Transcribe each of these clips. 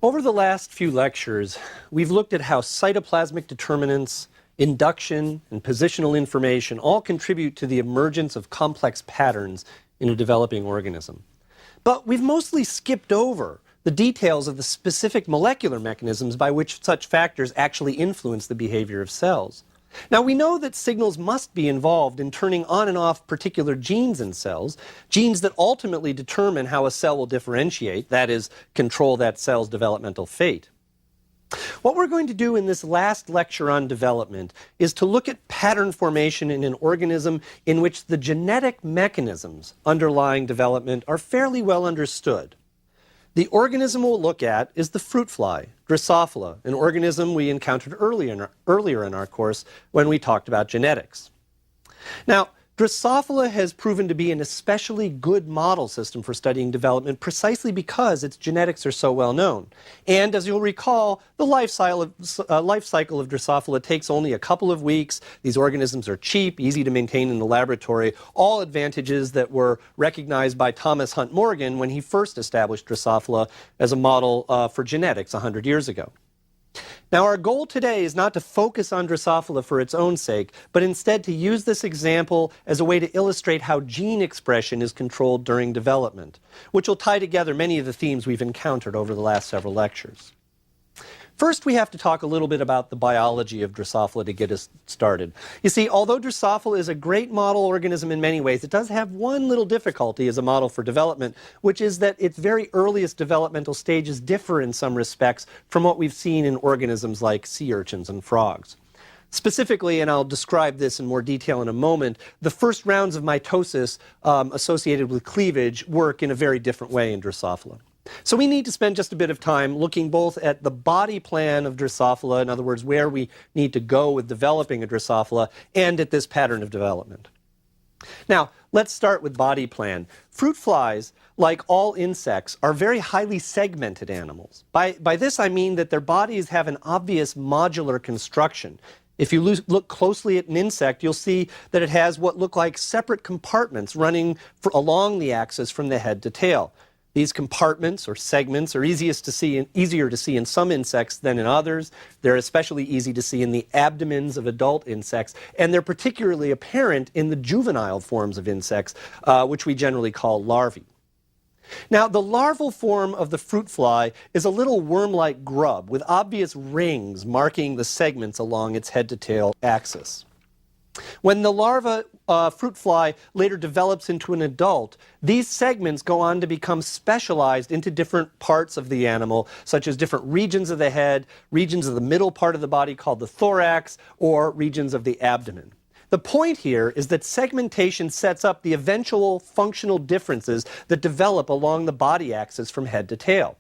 Over the last few lectures, we've looked at how cytoplasmic determinants, induction, and positional information all contribute to the emergence of complex patterns in a developing organism. But we've mostly skipped over the details of the specific molecular mechanisms by which such factors actually influence the behavior of cells. Now, we know that signals must be involved in turning on and off particular genes in cells, genes that ultimately determine how a cell will differentiate, that is, control that cell's developmental fate. What we're going to do in this last lecture on development is to look at pattern formation in an organism in which the genetic mechanisms underlying development are fairly well understood. The organism we'll look at is the fruit fly, Drosophila, an organism we encountered earlier in our course when we talked about genetics. Now, Drosophila has proven to be an especially good model system for studying development precisely because its genetics are so well known. And as you'll recall, the life cycle of Drosophila takes only a couple of weeks. These organisms are cheap, easy to maintain in the laboratory, all advantages that were recognized by Thomas Hunt Morgan when he first established Drosophila as a model for genetics 100 years ago. Now, our goal today is not to focus on Drosophila for its own sake, but instead to use this example as a way to illustrate how gene expression is controlled during development, which will tie together many of the themes we've encountered over the last several lectures. First, we have to talk a little bit about the biology of Drosophila to get us started. You see, although Drosophila is a great model organism in many ways, it does have one little difficulty as a model for development, which is that its very earliest developmental stages differ in some respects from what we've seen in organisms like sea urchins and frogs. Specifically, and I'll describe this in more detail in a moment, the first rounds of mitosis associated with cleavage work in a very different way in Drosophila. So we need to spend just a bit of time looking both at the body plan of Drosophila, in other words, where we need to go with developing a Drosophila, and at this pattern of development. Now, let's start with body plan. Fruit flies, like all insects, are very highly segmented animals. By this I mean that their bodies have an obvious modular construction. If you look closely at an insect, you'll see that it has what look like separate compartments running along the axis from the head to tail. These compartments or segments are easier to see in some insects than in others. They're especially easy to see in the abdomens of adult insects, and they're particularly apparent in the juvenile forms of insects, which we generally call larvae. Now, the larval form of the fruit fly is a little worm-like grub with obvious rings marking the segments along its head-to-tail axis. When the larva fruit fly later develops into an adult, these segments go on to become specialized into different parts of the animal, such as different regions of the head, regions of the middle part of the body called the thorax, or regions of the abdomen. The point here is that segmentation sets up the eventual functional differences that develop along the body axis from head to tail.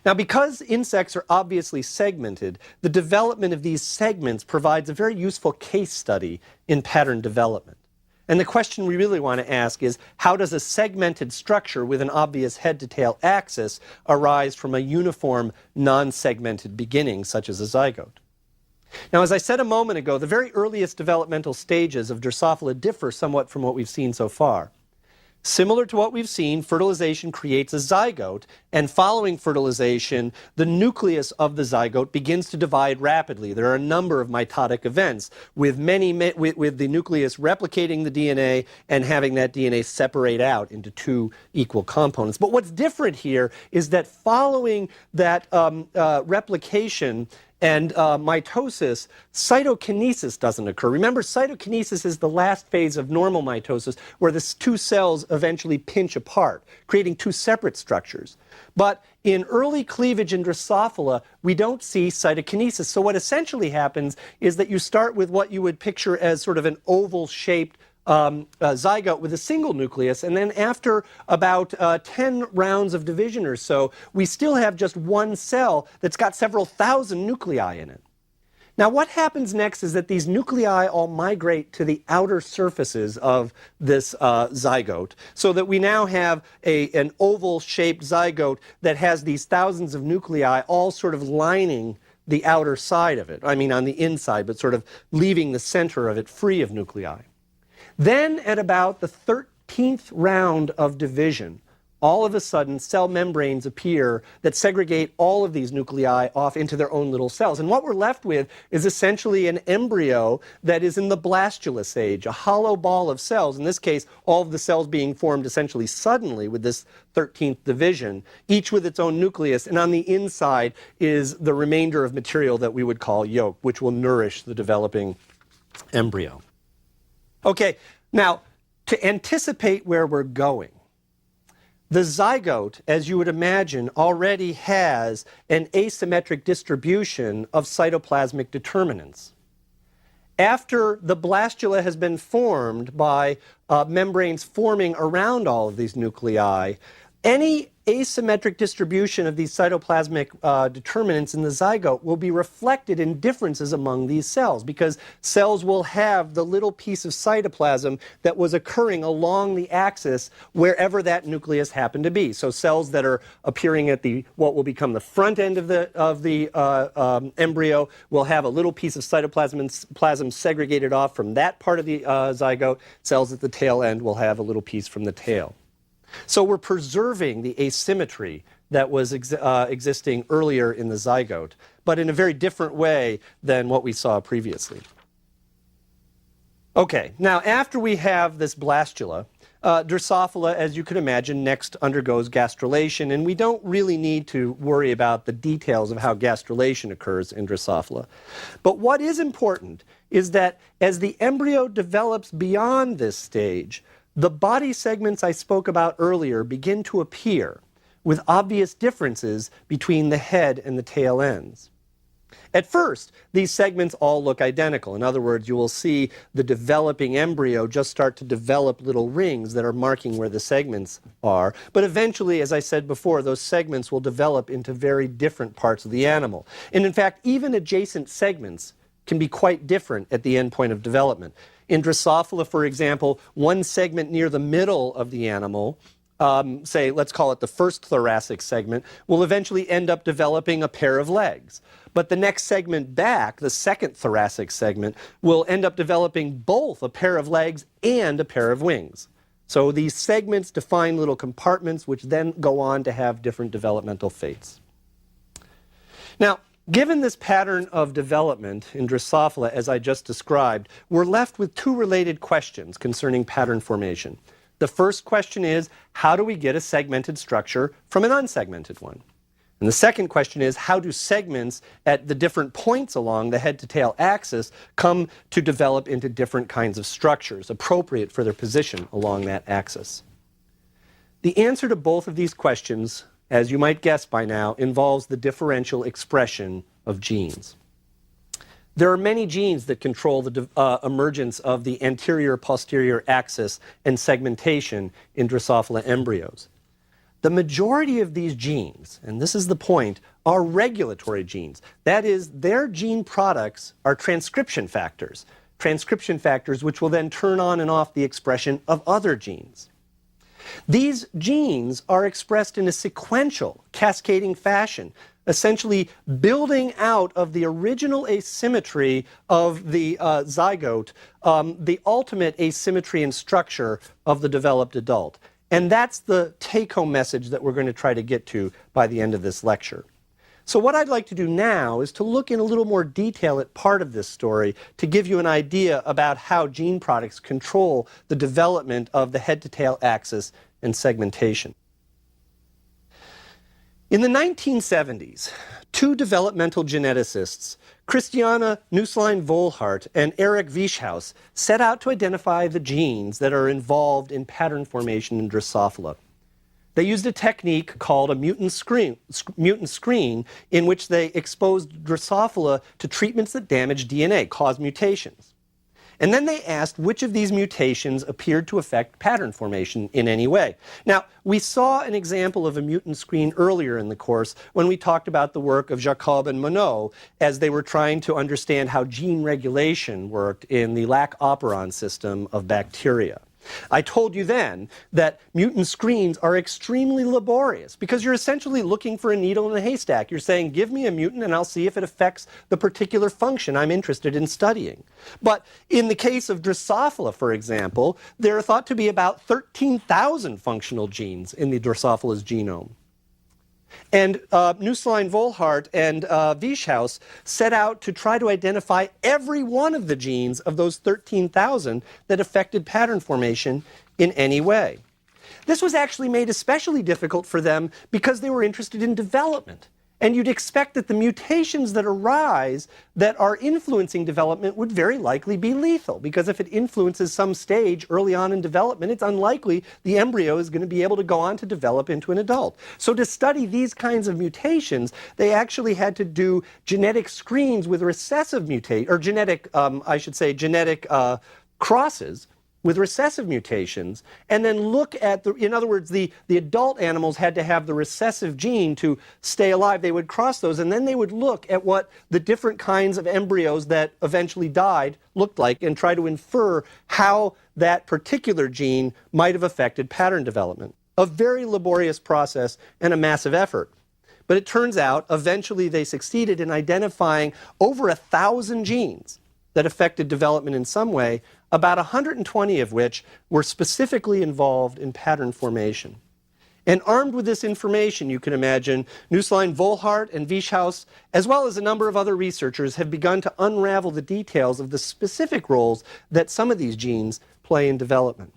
Now, because insects are obviously segmented, the development of these segments provides a very useful case study in pattern development. And the question we really want to ask is, how does a segmented structure with an obvious head-to-tail axis arise from a uniform, non-segmented beginning, such as a zygote? Now, as I said a moment ago, the very earliest developmental stages of Drosophila differ somewhat from what we've seen so far. Similar to what we've seen, fertilization creates a zygote, and following fertilization, the nucleus of the zygote begins to divide rapidly. There are a number of mitotic events, with the nucleus replicating the DNA and having that DNA separate out into two equal components. But what's different here is that following that replication and mitosis, cytokinesis doesn't occur. Remember, cytokinesis is the last phase of normal mitosis where the two cells eventually pinch apart, creating two separate structures. But in early cleavage in Drosophila, we don't see cytokinesis. So what essentially happens is that you start with what you would picture as sort of an oval-shaped zygote with a single nucleus, and then after about 10 rounds of division or so, we still have just one cell that's got several thousand nuclei in it. Now, what happens next is that these nuclei all migrate to the outer surfaces of this zygote, so that we now have an oval-shaped zygote that has these thousands of nuclei all sort of lining the outer side of it. I mean, on the inside, but sort of leaving the center of it free of nuclei. Then, at about the 13th round of division, all of a sudden cell membranes appear that segregate all of these nuclei off into their own little cells. And what we're left with is essentially an embryo that is in the blastula stage, a hollow ball of cells, in this case, all of the cells being formed essentially suddenly with this 13th division, each with its own nucleus, and on the inside is the remainder of material that we would call yolk, which will nourish the developing embryo. Okay, now, to anticipate where we're going, the zygote, as you would imagine, already has an asymmetric distribution of cytoplasmic determinants. After the blastula has been formed by membranes forming around all of these nuclei, any asymmetric distribution of these cytoplasmic determinants in the zygote will be reflected in differences among these cells, because cells will have the little piece of cytoplasm that was occurring along the axis wherever that nucleus happened to be. So cells that are appearing at what will become the front end of the embryo will have a little piece of cytoplasm segregated off from that part of the zygote. Cells at the tail end will have a little piece from the tail. So we're preserving the asymmetry that was existing earlier in the zygote, but in a very different way than what we saw previously. Okay, now after we have this blastula, Drosophila, as you can imagine, next undergoes gastrulation, and we don't really need to worry about the details of how gastrulation occurs in Drosophila. But what is important is that as the embryo develops beyond this stage, the body segments I spoke about earlier begin to appear, with obvious differences between the head and the tail ends. At first, these segments all look identical. In other words, you will see the developing embryo just start to develop little rings that are marking where the segments are. But eventually, as I said before, those segments will develop into very different parts of the animal. And in fact, even adjacent segments can be quite different at the end point of development. In Drosophila, for example, one segment near the middle of the animal, say, let's call it the first thoracic segment, will eventually end up developing a pair of legs. But the next segment back, the second thoracic segment, will end up developing both a pair of legs and a pair of wings. So these segments define little compartments, which then go on to have different developmental fates. Now, given this pattern of development in Drosophila, as I just described, we're left with two related questions concerning pattern formation. The first question is, how do we get a segmented structure from an unsegmented one? And the second question is, how do segments at the different points along the head-to-tail axis come to develop into different kinds of structures appropriate for their position along that axis? The answer to both of these questions, as you might guess by now, involves the differential expression of genes. There are many genes that control the emergence of the anterior-posterior axis and segmentation in Drosophila embryos. The majority of these genes, and this is the point, are regulatory genes. That is, their gene products are transcription factors which will then turn on and off the expression of other genes. These genes are expressed in a sequential, cascading fashion, essentially building out of the original asymmetry of the zygote, the ultimate asymmetry and structure of the developed adult. And that's the take-home message that we're going to try to get to by the end of this lecture. So what I'd like to do now is to look in a little more detail at part of this story to give you an idea about how gene products control the development of the head-to-tail axis and segmentation. In the 1970s, two developmental geneticists, Christiane Nusslein-Volhart and Eric Wieschaus, set out to identify the genes that are involved in pattern formation in Drosophila. They used a technique called a mutant screen in which they exposed Drosophila to treatments that damage DNA, cause mutations. And then they asked which of these mutations appeared to affect pattern formation in any way. Now, we saw an example of a mutant screen earlier in the course when we talked about the work of Jacob and Monod as they were trying to understand how gene regulation worked in the lac operon system of bacteria. I told you then that mutant screens are extremely laborious because you're essentially looking for a needle in a haystack. You're saying, give me a mutant and I'll see if it affects the particular function I'm interested in studying. But in the case of Drosophila, for example, there are thought to be about 13,000 functional genes in the Drosophila's genome. And Nusslein, Volhard, and Wieschaus set out to try to identify every one of the genes of those 13,000 that affected pattern formation in any way. This was actually made especially difficult for them because they were interested in development. And you'd expect that the mutations that arise that are influencing development would very likely be lethal, because if it influences some stage early on in development, it's unlikely the embryo is going to be able to go on to develop into an adult. So to study these kinds of mutations, they actually had to do genetic screens with recessive mutation, or genetic crosses with recessive mutations, and then look at in other words, the adult animals had to have the recessive gene to stay alive. They would cross those, and then they would look at what the different kinds of embryos that eventually died looked like and try to infer how that particular gene might have affected pattern development. A very laborious process and a massive effort. But it turns out, eventually they succeeded in identifying over 1,000 genes that affected development in some way, about 120 of which were specifically involved in pattern formation. And armed with this information, you can imagine, Nusslein, Volhard, and Wieschaus, as well as a number of other researchers, have begun to unravel the details of the specific roles that some of these genes play in development.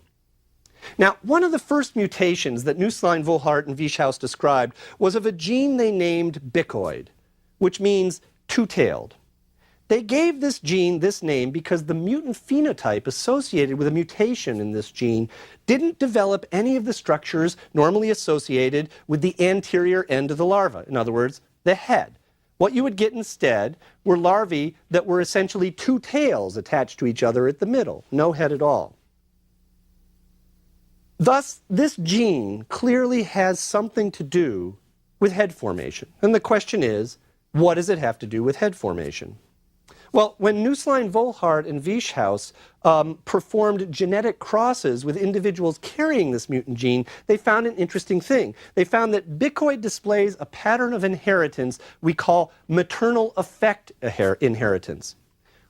Now, one of the first mutations that Nusslein, Volhard, and Wieschaus described was of a gene they named bicoid, which means two-tailed. They gave this gene this name because the mutant phenotype associated with a mutation in this gene didn't develop any of the structures normally associated with the anterior end of the larva, in other words, the head. What you would get instead were larvae that were essentially two tails attached to each other at the middle, no head at all. Thus, this gene clearly has something to do with head formation. And the question is, what does it have to do with head formation? Well, when Nusslein, Volhard, and Wieschaus performed genetic crosses with individuals carrying this mutant gene, they found an interesting thing. They found that bicoid displays a pattern of inheritance we call maternal affect inheritance.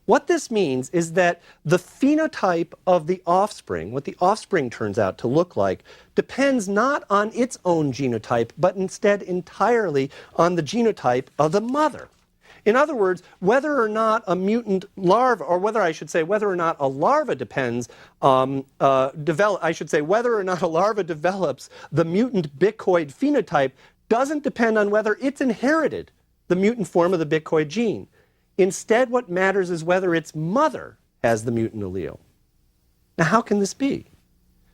What this means is that the phenotype of the offspring, what the offspring turns out to look like, depends not on its own genotype, but instead entirely on the genotype of the mother. In other words, whether or not a mutant larva, or whether or not a larva develops the mutant bicoid phenotype doesn't depend on whether it's inherited the mutant form of the bicoid gene. Instead, what matters is whether its mother has the mutant allele. Now, how can this be?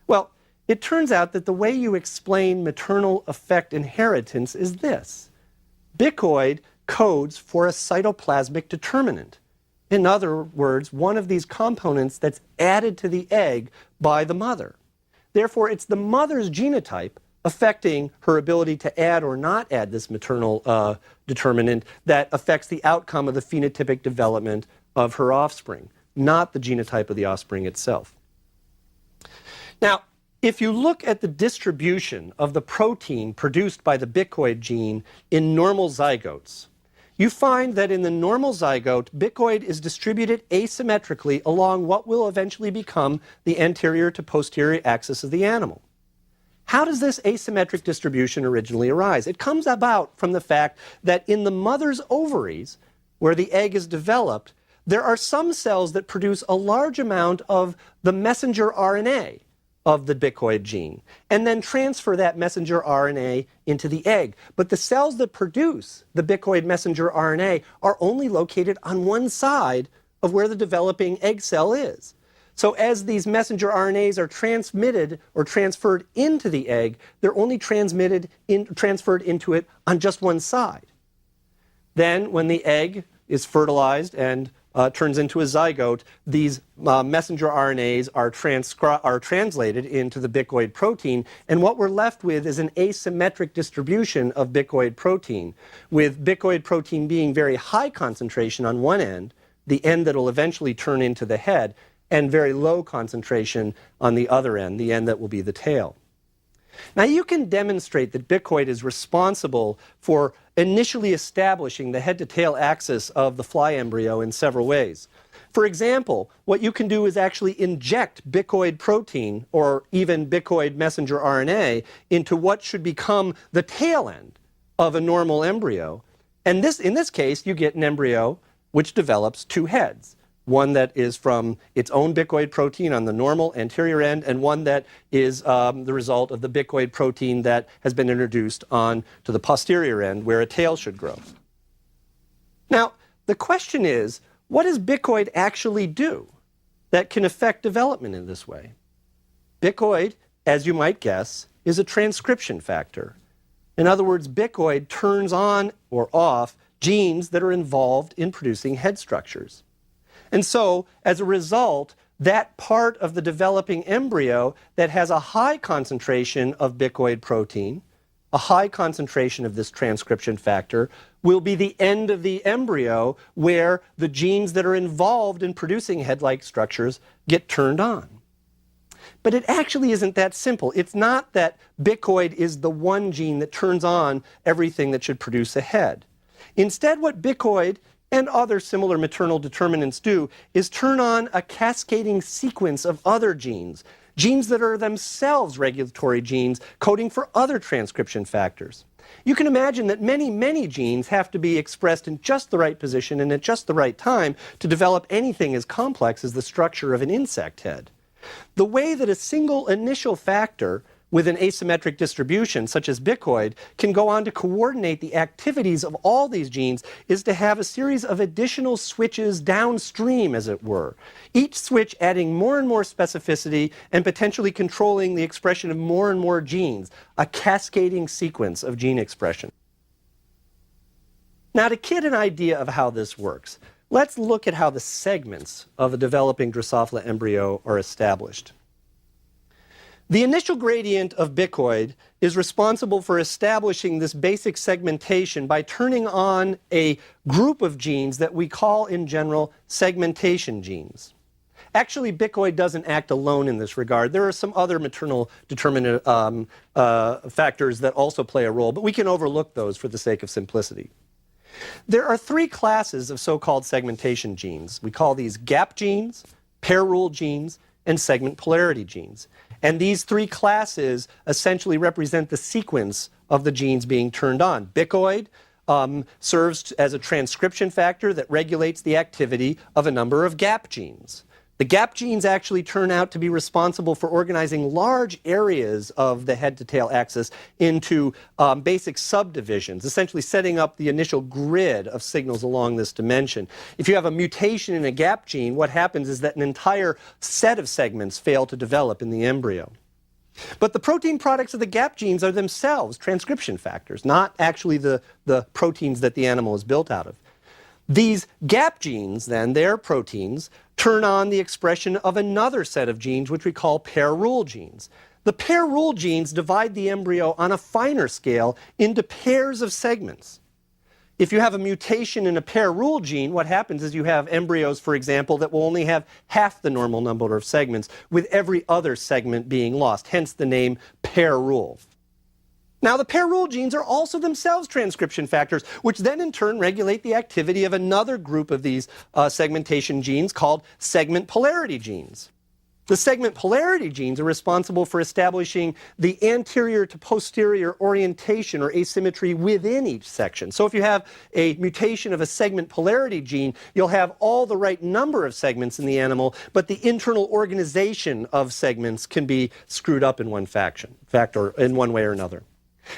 Well, it turns out that the way you explain maternal affect inheritance is this. Bicoid codes for a cytoplasmic determinant. In other words, one of these components that's added to the egg by the mother. Therefore, it's the mother's genotype affecting her ability to add or not add this maternal determinant that affects the outcome of the phenotypic development of her offspring, not the genotype of the offspring itself. Now, if you look at the distribution of the protein produced by the bicoid gene in normal zygotes, you find that in the normal zygote, bicoid is distributed asymmetrically along what will eventually become the anterior to posterior axis of the animal. How does this asymmetric distribution originally arise? It comes about from the fact that in the mother's ovaries, where the egg is developed, there are some cells that produce a large amount of the messenger RNA of the bicoid gene, and then transfer that messenger RNA into the egg. But the cells that produce the bicoid messenger RNA are only located on one side of where the developing egg cell is. So as these messenger RNAs are transmitted or transferred into the egg, they're only transferred into it on just one side. Then when the egg is fertilized and turns into a zygote, these messenger RNAs are translated into the bicoid protein, and what we're left with is an asymmetric distribution of bicoid protein, with bicoid protein being very high concentration on one end, the end that will eventually turn into the head, and very low concentration on the other end, the end that will be the tail. Now you can demonstrate that Bicoid is responsible for initially establishing the head-to-tail axis of the fly embryo in several ways. For example, what you can do is actually inject Bicoid protein or even Bicoid messenger RNA into what should become the tail end of a normal embryo. And in this case, you get an embryo which develops two heads. One that is from its own Bicoid protein on the normal anterior end, and one that is the result of the Bicoid protein that has been introduced on to the posterior end where a tail should grow. Now, the question is, what does Bicoid actually do that can affect development in this way? Bicoid, as you might guess, is a transcription factor. In other words, Bicoid turns on or off genes that are involved in producing head structures. And so, as a result, that part of the developing embryo that has a high concentration of Bicoid protein, a high concentration of this transcription factor, will be the end of the embryo where the genes that are involved in producing head-like structures get turned on. But it actually isn't that simple. It's not that Bicoid is the one gene that turns on everything that should produce a head. Instead, what Bicoid and other similar maternal determinants do is turn on a cascading sequence of other genes, genes that are themselves regulatory genes coding for other transcription factors. You can imagine that many, many genes have to be expressed in just the right position and at just the right time to develop anything as complex as the structure of an insect head. The way that a single initial factor with an asymmetric distribution, such as Bicoid, can go on to coordinate the activities of all these genes is to have a series of additional switches downstream, as it were, each switch adding more and more specificity and potentially controlling the expression of more and more genes, a cascading sequence of gene expression. Now, to get an idea of how this works, let's look at how the segments of a developing Drosophila embryo are established. The initial gradient of Bicoid is responsible for establishing this basic segmentation by turning on a group of genes that we call in general segmentation genes. Actually, Bicoid doesn't act alone in this regard. There are some other maternal determinant factors that also play a role, but we can overlook those for the sake of simplicity. There are three classes of so-called segmentation genes. We call these gap genes, pair rule genes, and segment polarity genes. And these three classes essentially represent the sequence of the genes being turned on. Bicoid serves as a transcription factor that regulates the activity of a number of gap genes. The gap genes actually turn out to be responsible for organizing large areas of the head-to-tail axis into basic subdivisions, essentially setting up the initial grid of signals along this dimension. If you have a mutation in a gap gene, what happens is that an entire set of segments fail to develop in the embryo. But the protein products of the gap genes are themselves transcription factors, not actually the proteins that the animal is built out of. These gap genes, then, their proteins, turn on the expression of another set of genes, which we call pair rule genes. The pair rule genes divide the embryo on a finer scale into pairs of segments. If you have a mutation in a pair rule gene, what happens is you have embryos, for example, that will only have half the normal number of segments, with every other segment being lost, hence the name pair rule. Now, the pair rule genes are also themselves transcription factors, which then in turn regulate the activity of another group of these segmentation genes called segment polarity genes. The segment polarity genes are responsible for establishing the anterior to posterior orientation or asymmetry within each section. So if you have a mutation of a segment polarity gene, you'll have all the right number of segments in the animal, but the internal organization of segments can be screwed up in one factor in one way or another.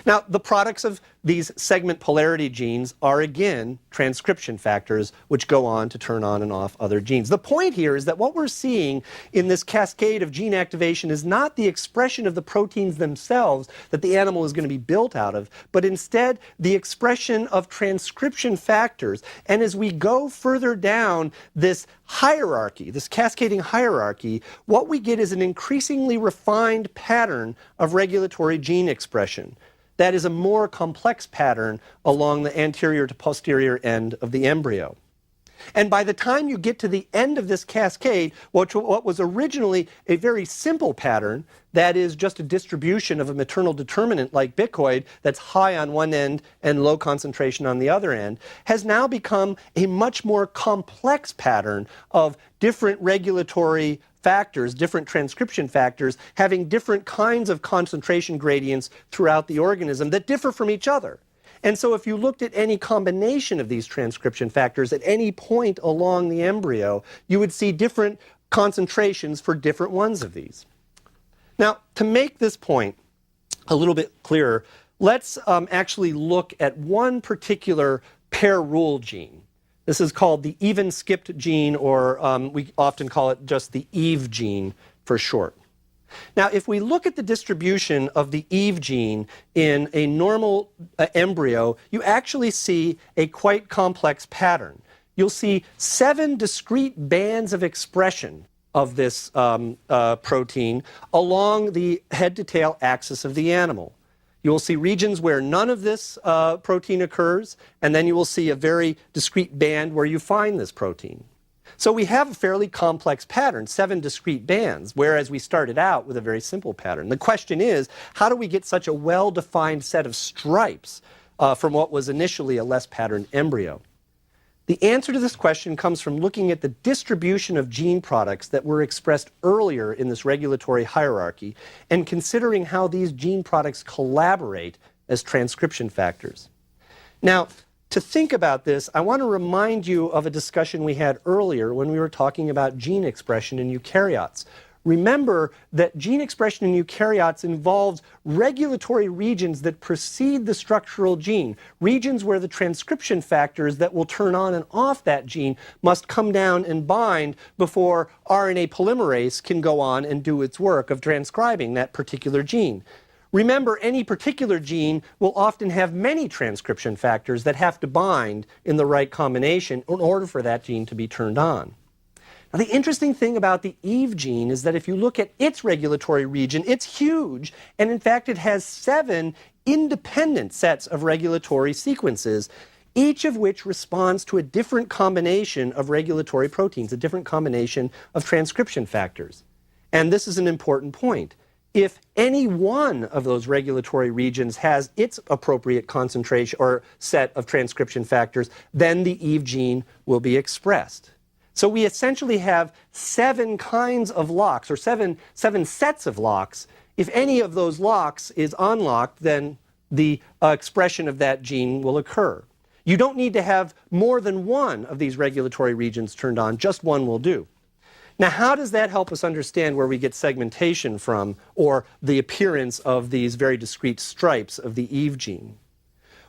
Now, the products of these segment polarity genes are, again, transcription factors which go on to turn on and off other genes. The point here is that what we're seeing in this cascade of gene activation is not the expression of the proteins themselves that the animal is going to be built out of, but instead the expression of transcription factors. And as we go further down this hierarchy, this cascading hierarchy, what we get is an increasingly refined pattern of regulatory gene expression. That is a more complex pattern along the anterior to posterior end of the embryo. And by the time you get to the end of this cascade, what was originally a very simple pattern, that is just a distribution of a maternal determinant like bicoid that's high on one end and low concentration on the other end, has now become a much more complex pattern of different regulatory factors, different transcription factors, having different kinds of concentration gradients throughout the organism that differ from each other. And so if you looked at any combination of these transcription factors at any point along the embryo, you would see different concentrations for different ones of these. Now, to make this point a little bit clearer, let's actually look at one particular pair rule gene. This is called the even skipped gene, or we often call it just the EVE gene for short. Now, if we look at the distribution of the EVE gene in a normal embryo, you actually see a quite complex pattern. You'll see 7 discrete bands of expression of this protein along the head-to-tail axis of the animal. You will see regions where none of this protein occurs, and then you will see a very discrete band where you find this protein. So we have a fairly complex pattern, 7 discrete bands, whereas we started out with a very simple pattern. The question is, how do we get such a well-defined set of stripes from what was initially a less patterned embryo? The answer to this question comes from looking at the distribution of gene products that were expressed earlier in this regulatory hierarchy and considering how these gene products collaborate as transcription factors. Now, to think about this, I want to remind you of a discussion we had earlier when we were talking about gene expression in eukaryotes. Remember that gene expression in eukaryotes involves regulatory regions that precede the structural gene, regions where the transcription factors that will turn on and off that gene must come down and bind before RNA polymerase can go on and do its work of transcribing that particular gene. Remember, any particular gene will often have many transcription factors that have to bind in the right combination in order for that gene to be turned on. Now, the interesting thing about the EVE gene is that if you look at its regulatory region, it's huge, and in fact it has 7 independent sets of regulatory sequences, each of which responds to a different combination of regulatory proteins, a different combination of transcription factors. And this is an important point. If any one of those regulatory regions has its appropriate concentration or set of transcription factors, then the EVE gene will be expressed. So we essentially have 7 kinds of locks, or seven sets of locks. If any of those locks is unlocked, then the expression of that gene will occur. You don't need to have more than one of these regulatory regions turned on, just one will do. Now, how does that help us understand where we get segmentation from, or the appearance of these very discrete stripes of the EVE gene?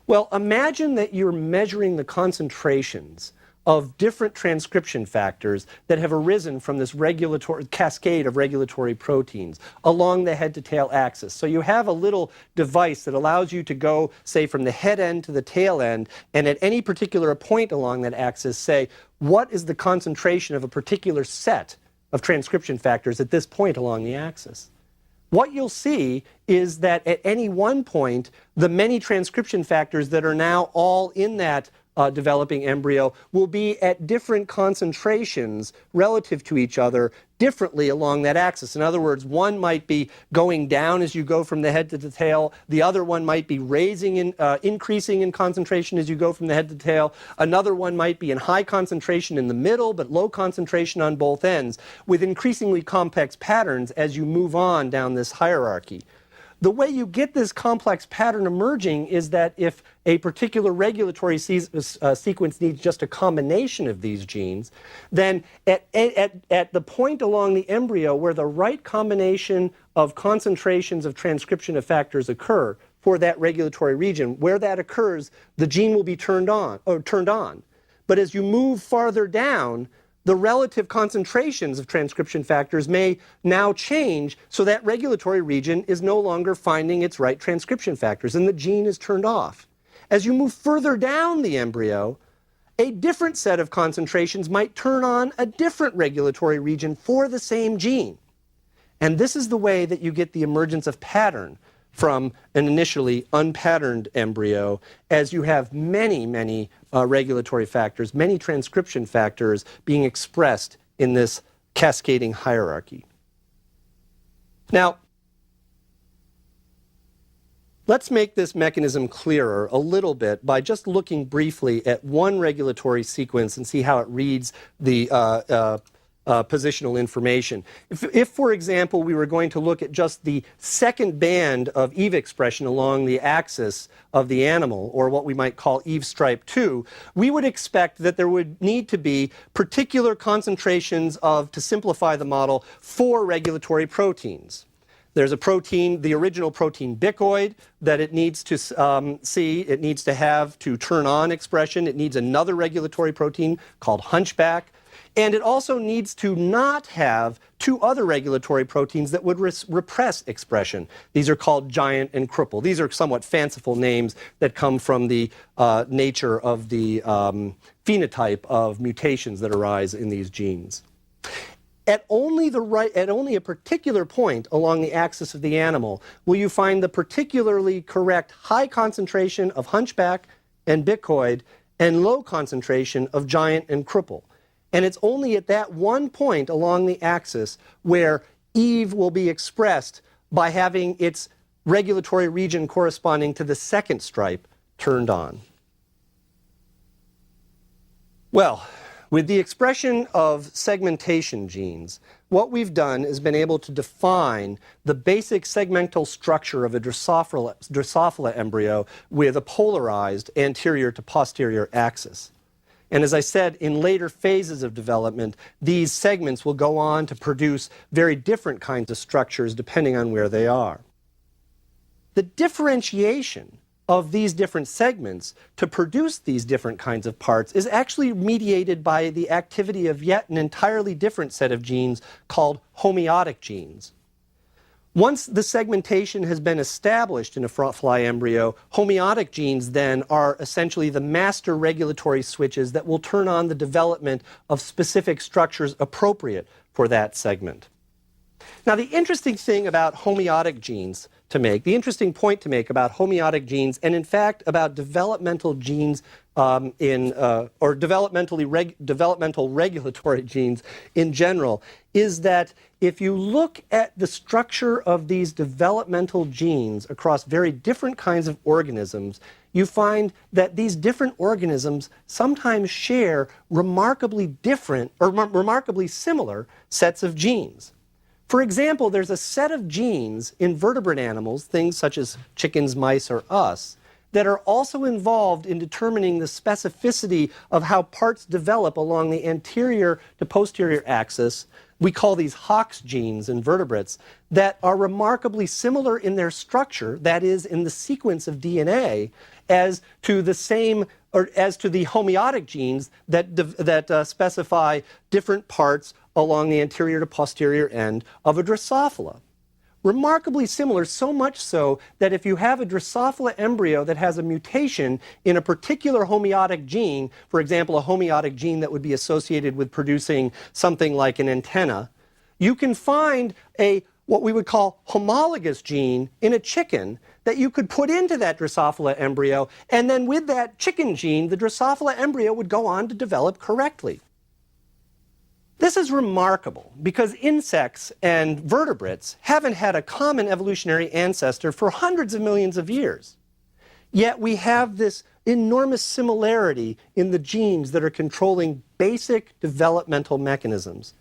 Well, imagine that you're measuring the concentrations of different transcription factors that have arisen from this regulatory cascade of regulatory proteins along the head-to-tail axis. So you have a little device that allows you to go, say, from the head end to the tail end, and at any particular point along that axis say, what is the concentration of a particular set of transcription factors at this point along the axis? What you'll see is that at any one point, the many transcription factors that are now all in that developing embryo will be at different concentrations relative to each other differently along that axis. In other words, one might be going down as you go from the head to the tail. The other one might be increasing in concentration as you go from the head to the tail. Another one might be in high concentration in the middle, but low concentration on both ends, with increasingly complex patterns as you move on down this hierarchy. The way you get this complex pattern emerging is that if a particular regulatory sequence needs just a combination of these genes, then at the point along the embryo where the right combination of concentrations of transcription of factors occur for that regulatory region, where that occurs, the gene will be turned on. But as you move farther down, the relative concentrations of transcription factors may now change so that regulatory region is no longer finding its right transcription factors and the gene is turned off. As you move further down the embryo, a different set of concentrations might turn on a different regulatory region for the same gene. And this is the way that you get the emergence of pattern from an initially unpatterned embryo, as you have many regulatory factors, many transcription factors being expressed in this cascading hierarchy. Now, let's make this mechanism clearer a little bit by just looking briefly at one regulatory sequence and see how it reads the positional information. If, for example, we were going to look at just the second band of Eve expression along the axis of the animal, or what we might call Eve stripe 2, we would expect that there would need to be particular concentrations of, to simplify the model, 4 regulatory proteins. There's a protein, the original protein bicoid, that it needs to see, it needs to have to turn on expression. It needs another regulatory protein called hunchback. And it also needs to not have 2 other regulatory proteins that would repress expression. These are called giant and cripple. These are somewhat fanciful names that come from the nature of the phenotype of mutations that arise in these genes. At only a particular point along the axis of the animal will you find the particularly correct high concentration of hunchback and bicoid and low concentration of giant and cripple. And it's only at that one point along the axis where Eve will be expressed by having its regulatory region corresponding to the second stripe turned on. Well, with the expression of segmentation genes, what we've done is been able to define the basic segmental structure of a Drosophila embryo with a polarized anterior to posterior axis. And as I said, in later phases of development, these segments will go on to produce very different kinds of structures depending on where they are. The differentiation of these different segments to produce these different kinds of parts is actually mediated by the activity of yet an entirely different set of genes called homeotic genes. Once the segmentation has been established in a fruit fly embryo, homeotic genes then are essentially the master regulatory switches that will turn on the development of specific structures appropriate for that segment. Now, the interesting thing about homeotic genes the interesting point to make about homeotic genes, and in fact about developmental genes or developmental regulatory genes in general, is that if you look at the structure of these developmental genes across very different kinds of organisms, you find that these different organisms sometimes share remarkably different or remarkably similar sets of genes. For example, there's a set of genes in vertebrate animals, things such as chickens, mice, or us, that are also involved in determining the specificity of how parts develop along the anterior to posterior axis. We call these Hox genes in vertebrates, that are remarkably similar in their structure, that is, in the sequence of DNA, as to the homeotic genes that specify different parts along the anterior to posterior end of a Drosophila. Remarkably similar, so much so that if you have a Drosophila embryo that has a mutation in a particular homeotic gene, for example, a homeotic gene that would be associated with producing something like an antenna, you can find what we would call homologous gene in a chicken that you could put into that Drosophila embryo, and then with that chicken gene, the Drosophila embryo would go on to develop correctly. This is remarkable because insects and vertebrates haven't had a common evolutionary ancestor for hundreds of millions of years. Yet we have this enormous similarity in the genes that are controlling basic developmental mechanisms.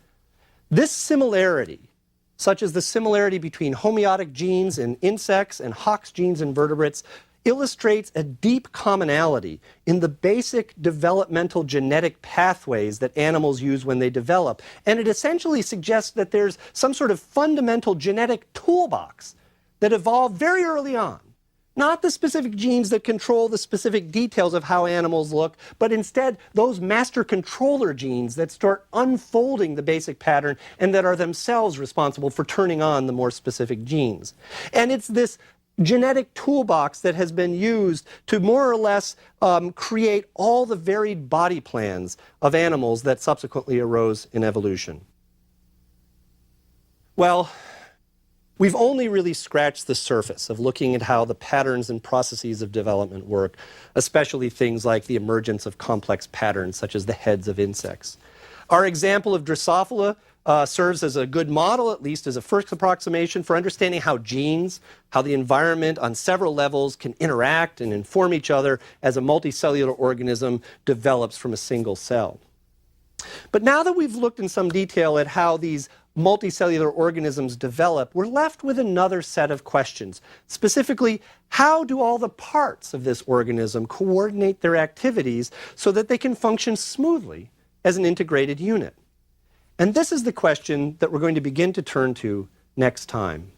This similarity, such as the similarity between homeotic genes in insects and Hox genes in vertebrates, illustrates a deep commonality in the basic developmental genetic pathways that animals use when they develop. And it essentially suggests that there's some sort of fundamental genetic toolbox that evolved very early on. Not the specific genes that control the specific details of how animals look, but instead those master controller genes that start unfolding the basic pattern and that are themselves responsible for turning on the more specific genes. And it's this genetic toolbox that has been used to more or less create all the varied body plans of animals that subsequently arose in evolution. Well, we've only really scratched the surface of looking at how the patterns and processes of development work, especially things like the emergence of complex patterns, such as the heads of insects. Our example of Drosophila serves as a good model, at least as a first approximation, for understanding how genes, how the environment on several levels can interact and inform each other as a multicellular organism develops from a single cell. But now that we've looked in some detail at how these multicellular organisms develop, we're left with another set of questions. Specifically, how do all the parts of this organism coordinate their activities so that they can function smoothly as an integrated unit? And this is the question that we're going to begin to turn to next time.